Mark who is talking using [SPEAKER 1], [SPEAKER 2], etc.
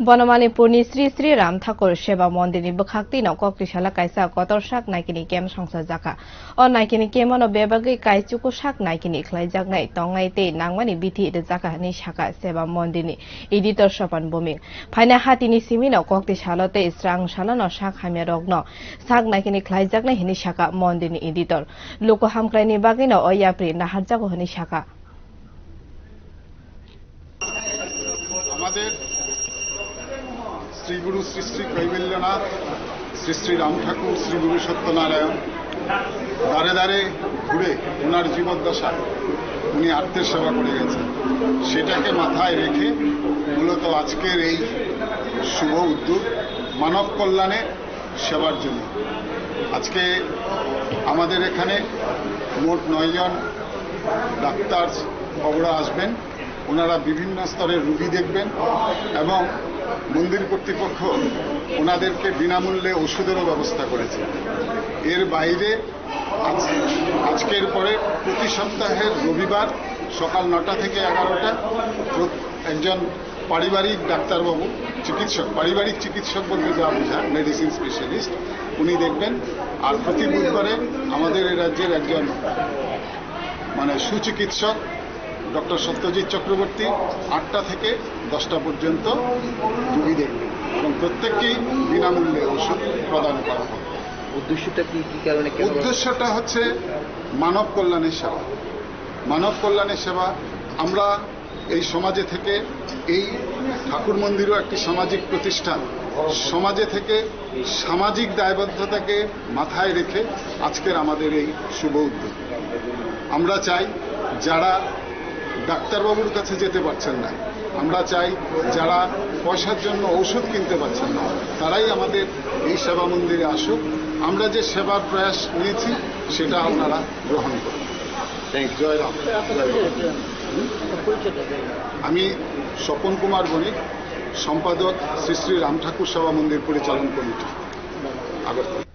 [SPEAKER 1] বনমালীপুরनि শ্রী শ্রী রাম ঠাকুর সেবা মন্দিरनि बोखाक्तिनाव कक्तिसाला कायसा गतरसाक नायकिनि Kemp संसा जाखा o नायकिनि केमनो बेबागै कायचुको साक नायकिनि ख्लायजागनाय तंनाय ते नांमानि बिथि जाखा नि साका सेवा मन्दिरनि एडिटर सपन बुमिं फाइना हातिनि सिमिनाव कक्तिसालते स्रां सालानो साक हामिया रगनो साक नायकिनि ख्लायजागनाय हिनि साका मन्दिरनि एडिटर लोक हामक्रायनि बागैनो अयाप्रि नाहारजागो हिनि साका
[SPEAKER 2] শ্রী গুরু শ্রী শ্রী কৈবল্যনাথ শ্রী শ্রী রাম ঠাকুর শ্রী গুরু সত্যনারায়ণ দাঁড়ে দাঁড়ে ঘুরে ওনার জীবদ্দশা উনি আত্মের সেবা করে গেছেন, সেটাকে মাথায় রেখে মূলত আজকের এই শুভ উদ্যোগ মানব কল্যাণে সেবার জন্য। আজকে আমাদের এখানে মোট 9 জন ডাক্তার বাবুরা আসবেন, ওনারা বিভিন্ন স্তরের রোগী দেখবেন এবং মন্দির কর্তৃপক্ষ ওনাদেরকে বিনামূল্যে ওষুধেরও ব্যবস্থা করেছে। এর বাইরে আজকের পরে প্রতি সপ্তাহের রবিবার সকাল 9টা থেকে 11টা একজন পারিবারিক ডাক্তারবাবু পারিবারিক চিকিৎসক বলতে যা বোঝায় মেডিসিন স্পেশালিস্ট উনি দেখবেন। আর প্রতি বুধবারে আমাদের এই রাজ্যের একজন সুচিকিৎসক ডক্টর সত্যজিৎ চক্রবর্তী 8টা থেকে 10টা পর্যন্ত রোগী দেখবেন এবং প্রত্যেককেই বিনামূল্যে ওষুধ প্রদান করা হবে।
[SPEAKER 3] উদ্দেশ্যটা কি কারণে?
[SPEAKER 2] উদ্দেশ্যটা হচ্ছে মানব কল্যাণের সেবা। মানব কল্যাণের সেবা আমরা এই সমাজে থেকে, এই ঠাকুর মন্দিরও একটি সামাজিক প্রতিষ্ঠান, সমাজে থেকে সামাজিক দায়বদ্ধতাকে মাথায় রেখে আজকের আমাদের এই শুভ উদ্যোগ। আমরা চাই যারা ডাক্তারবাবুর কাছে যেতে পারছেন না, আমরা চাই যারা পয়সার জন্য ওষুধ কিনতে পারছেন না, তারাই আমাদের এই সেবা মন্দিরে আসুক। আমরা যে সেবার প্রয়াস নিয়েছি সেটা আপনারা গ্রহণ করুন। জয় রাম। আমি স্বপন কুমার বণিক, সম্পাদক শ্রী শ্রী রাম ঠাকুর সেবা মন্দির পরিচালন কমিটি, আগরতলা।